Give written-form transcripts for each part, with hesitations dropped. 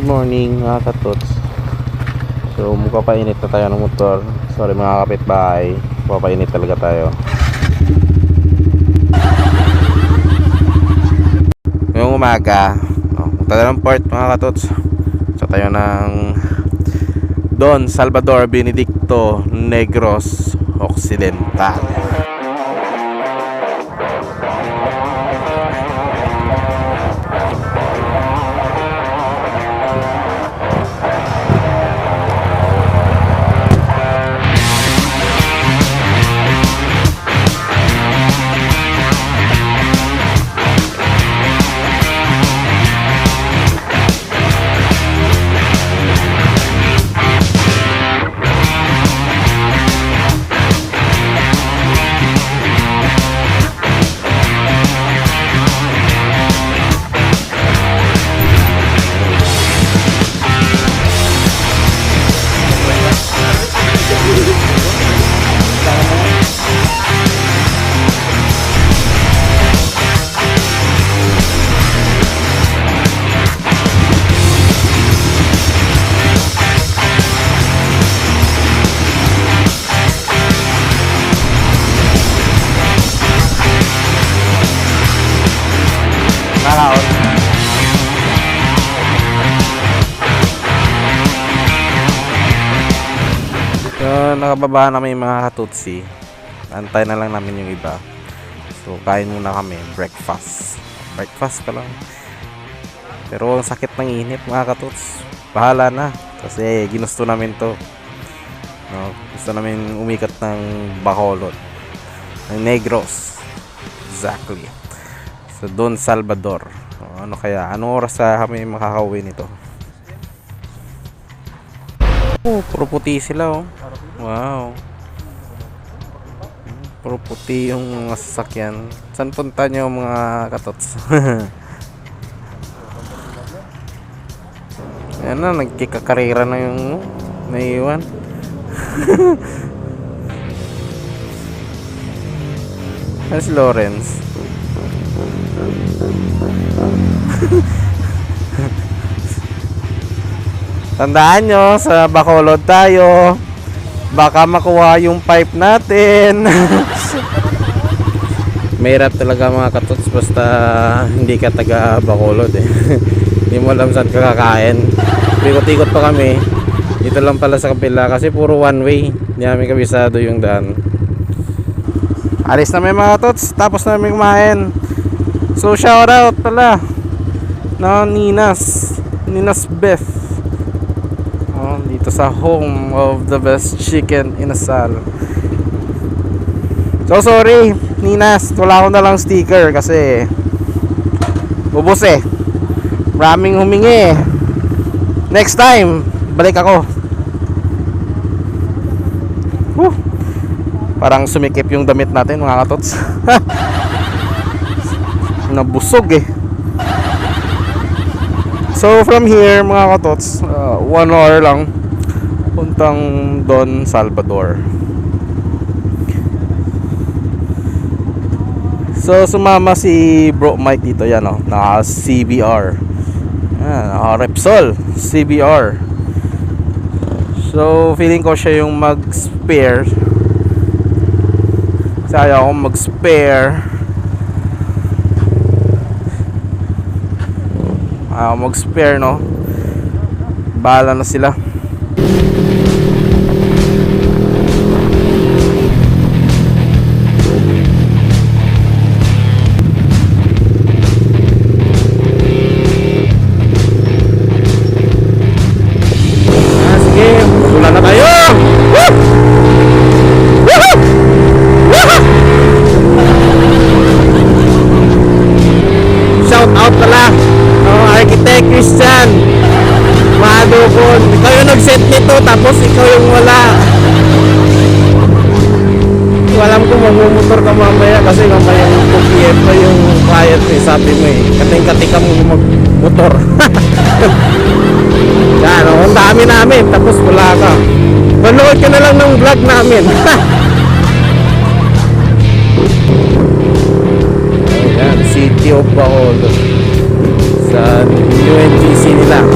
Good morning mga katots. So magpapainit na tayo ng motor. Sorry mga kapitbahay, magpapainit talaga tayo. Ngayong umaga punta tayo ng port mga katots. So tayo ng Don Salvador Benedicto Negros Occidental. So, nakababa namin yung mga katutsi. Antay na lang namin yung iba. So, kain muna kami. Breakfast pa lang. Pero ang sakit ng init mga katuts. Bahala na. Kasi ginusto namin to. No, gusto namin umikat ng Bacolod. Ng Negros. Exactly. So, Don Salvador. Ano kaya? Anong oras kami makakauwi nito? Oh, puro puti sila oh. Wow. Puro puti yung mga sasakyan. Saan punta nyo mga katots? Ayan na, nagkikakarera na yung naiwan. Ayan si Lawrence. Tandaan nyo, sa Bacolod tayo. Baka makuha yung pipe natin. Mahirap talaga mga katots. Basta hindi ka taga Bacolod eh. Hindi mo alam saan ka kakain. Ikot-ikot pa kami. Dito lang pala sa kapila. Kasi puro one way. Hindi namin kabisado yung daan. Alis na may mga katots. Tapos namin kumain. So shout out pala na Ninas Beth. Dito sa home of the best chicken inasal. So sorry Ninas, wala ko na lang sticker kasi ubos eh. Maraming humingi. Next time balik ako. Parang sumikip yung damit natin mga katots. Nabusog eh. So from here mga katots, 1 hour lang puntang Don Salvador. So sumama si Bro Mike dito, yan oh, naka CBR. Yan, naka Repsol CBR. So feeling ko siya yung mag-spare. Kasi ayaw akong mag-spare. Mag-spare no. Bahala na sila. Sige, wala na tayo. Shout out pala Architect Christian Madukon. Ikaw yung nag-set nito tapos ikaw yung wala. Alam ko magmumotor ka mamaya kasi mamaya yung 2 PM pa yung client eh. Sabi mo eh, kating-katika mo magmotor. Yan, ang dami namin tapos wala ka. Manood ka na lang ng vlog namin. Ayan, City of Bacolod sa UNGC nila.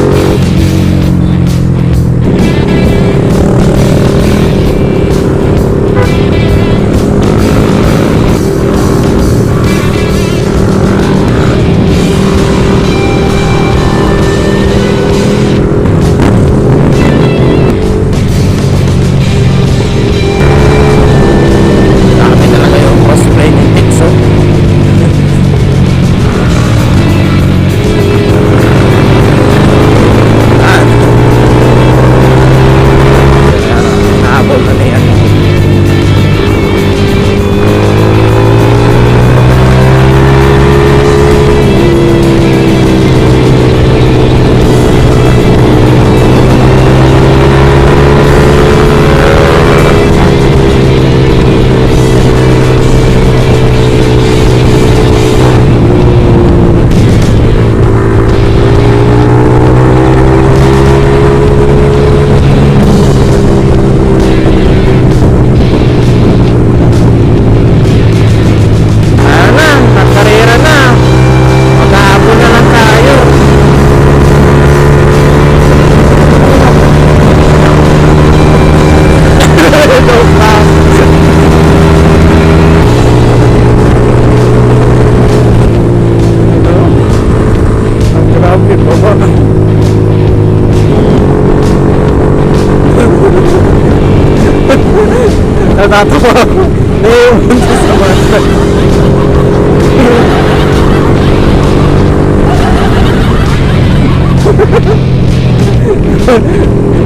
natatawa ako. Naiwan sa Samantha.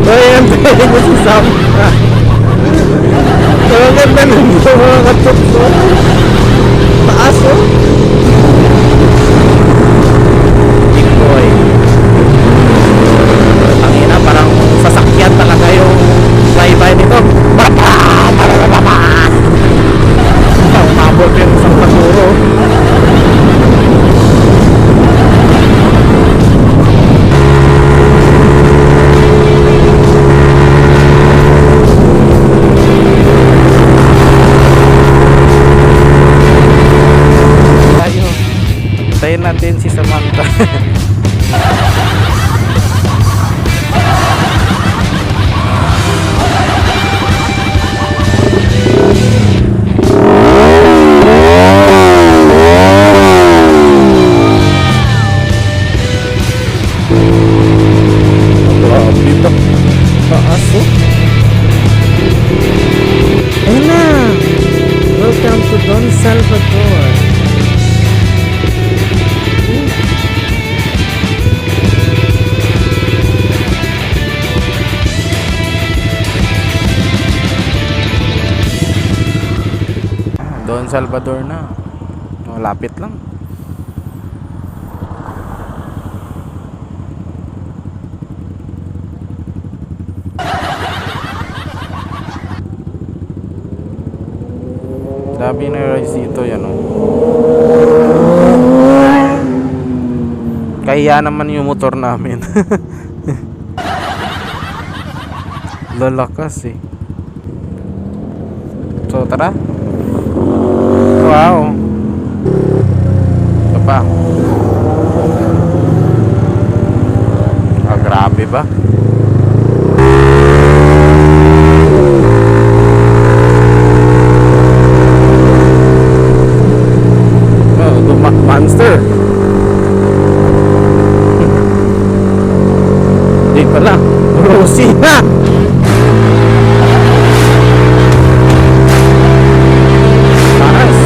Ayan tayo mo si Samantha. Ang ganda ng mga katutso. Taas oh. Big boy. Tangina, parang sasakyan talaga yung flyby nito. Umabot yung isang paturo. Tayo natin si Samantha. Dito taas oh. Ayun na. Welcome to Don Salvador. Don Salvador na. Malapit lang. Dami na rides dito yan oh. Kaya naman yung motor namin. Lalakas eh. So tara. Wow. Ito pa. Grabe ba? Monster. Di pala. Rosina. Nice.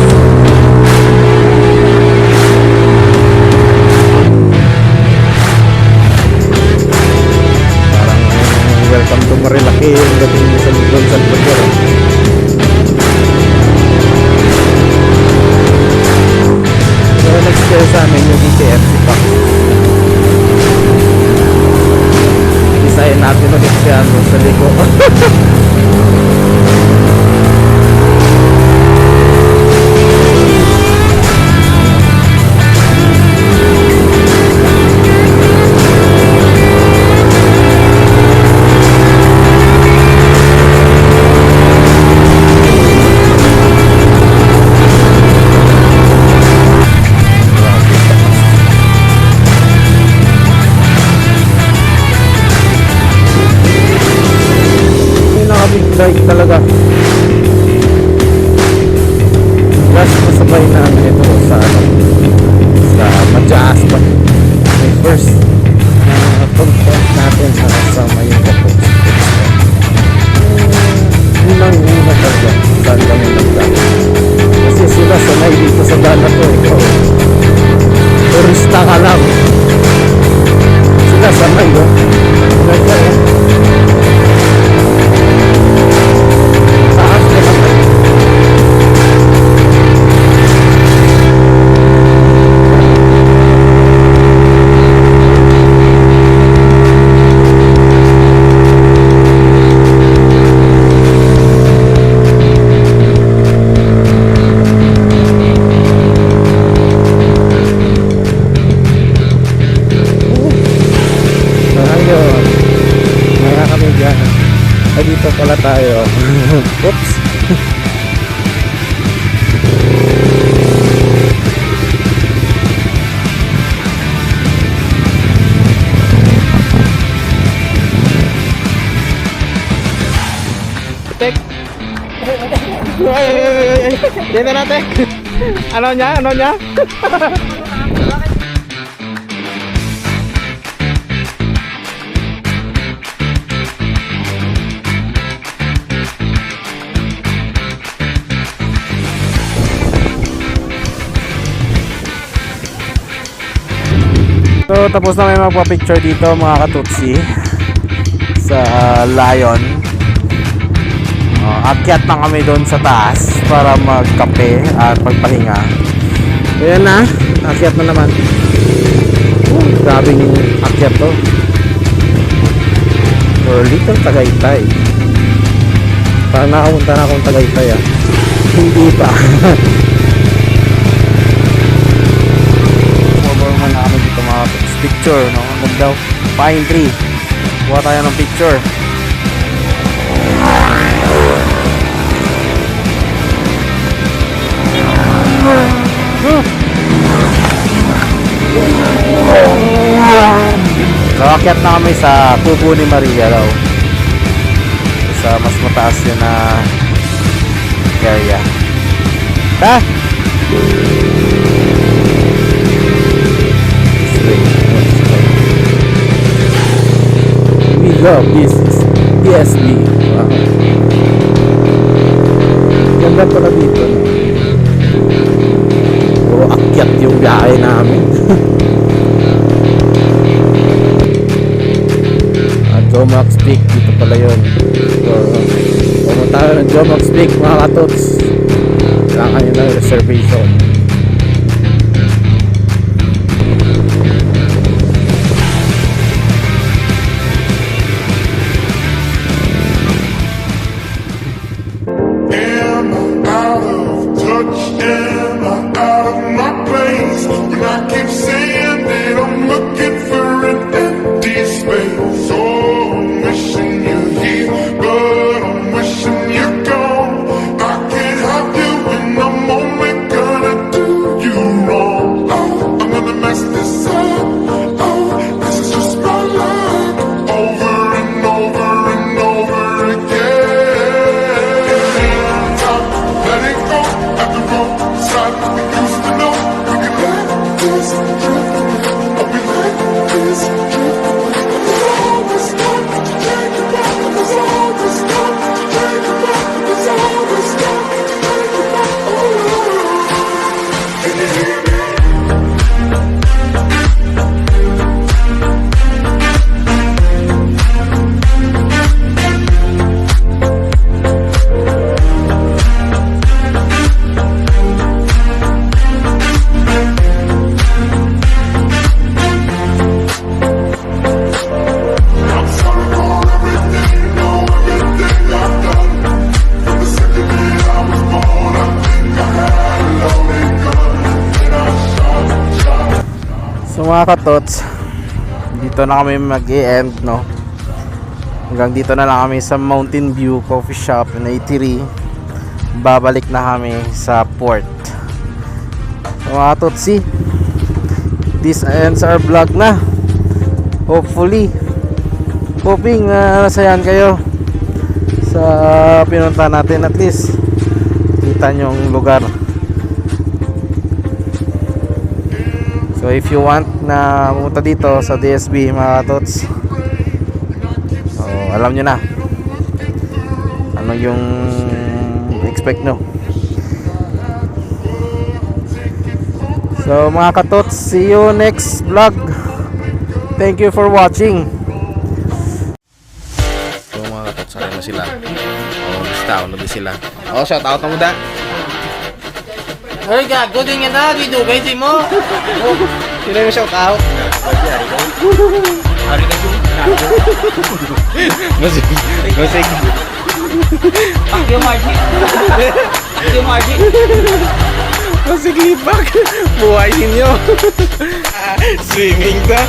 Parang welcome to Marilaki yung dating sa Don Salvador. Next year sa amin yung ETFC pa. Isayin natin ulit siya sa liko. Bike talaga. Last masabay namin ito sa Madja Aspa. May first content natin na kasama yung kapos. Unang-una talaga saan kami nagdaan. Kasi sila sanay dito sa daan na to. Ikaw turista ka lang. Sila sanay yun. Dito pala tayo. Oops. Tek. Dito na, Tek. Ano niya? Ano niya? tapos na may magpa-picture dito mga katutsi sa Lion. Akyat na kami doon sa taas para magkape at magpahinga. Ayan na, akyat na naman. Grabing akyat to. Little Tagaytay. Parang nakapunta na akong Tagaytay ah. Hindi pa. Maborman na kami dito mga picture, no? Ang ganda, pine tree. Kuha tayo ng picture. Nakakyat na kami sa Kubo ni Maria daw. Sa mas mataas yun na area. Ha? We love this DSB. Wow. Ganda pala dito, no? Puro akyat yung biyahe namin. Jomax Peak, dito pala yun. So, pumunta tayo ng Jomax Peak mga katots. Kailangan nyo ng reservation. Am I out of touch? Am I out of my place? When I keep saying that I'm looking for an empty space. Oh, I'm wishing you're here, but I'm wishing you're gone. I can't have you and I'm only gonna do you wrong. Oh, I'm gonna mess this up. Oh, this is just my luck. Over and over and over again. Let it go at the roadside. We used to know we could let this drift. Oh, we let this drift. There's all this stuff to take about. There's all this stuff to take about. There's all this stuff to take about. Can you hear me? I'm sorry for everything, no, everything I've done. From the second that I was born, I think I had a loaded gun. And I shot. So mga katots, dito na kami mag-e-end, no? Hanggang dito na lang kami sa Mountain View Coffee Shop and Eatery. Babalik na kami sa port. So mga katotsi, this ends our vlog na. Hoping nasayan kayo sa pinunta natin. At least kita nyo yung lugar. So if you want na pumunta dito sa DSB mga katots, so alam nyo na ano yung expect nyo. So mga katots, see you next vlog. Thank you for watching. So mga katots, sakay na sila. Basta, ano din sila. Shout out na mo da. Ay, gago din yan na. Didugay din mo. Sino yung shout out? Hari ka yung Masig. Fuck you, Margie. Fuck you, Margie. Masiglipak. Buhay ninyo. Swimming ba?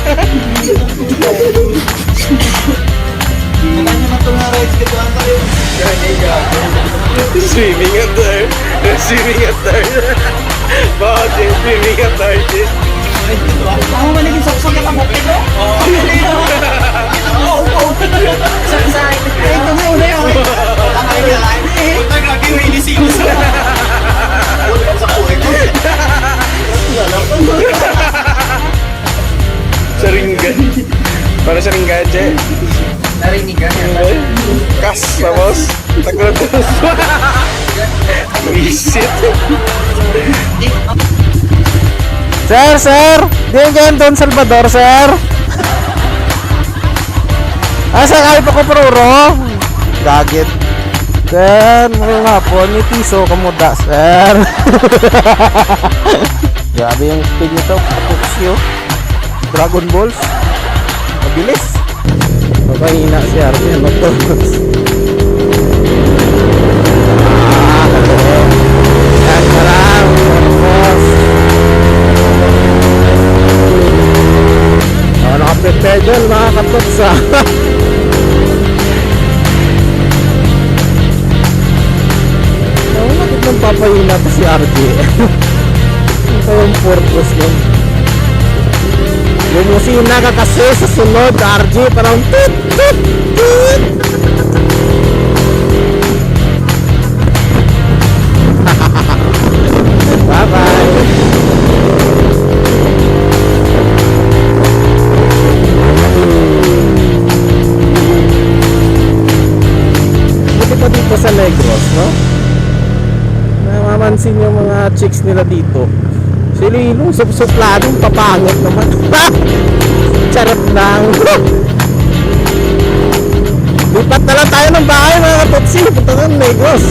Naman naman ito na rides ka doon tayo. Swimming at there. Swimming at there. Bakit swimming at there? Ako man naging saksok yung kamukit mo? Oo. Saksay. Ay, ito mo na yun. Ang ay nalain. Punta grabe yung inisigos. Sa kuhay ko. Saringgan. Para saringgan, Che. Narinigan yan. Kas, tapos. Tagulos. Visit. Sir! Di yung ganyan Don Salvador, sir? Asa kayo pa ko pruro? Gagit. Sir, mga hapon, may piso kamuda, sir. Grabe yung speed nito, Puxio. Dragon Balls. Mabilis. Mapahina si Arvin, magtulos. Yan, marang, boss. Naka-pedal, mga katots, ah. Bakit nang papahina pa si RJ? Ito yung purpose nun. Lumusina ka kasi sa sunod, RJ, parang tit, tit, tit. Bye-bye. Buti pa dito sa Negros, no? Namamansin yung mga chicks nila dito. Si Lilong, supladong papangit naman. Charot lang. Lipat na lang tayo ng bahay mga kapatsi. Punta ng Negros.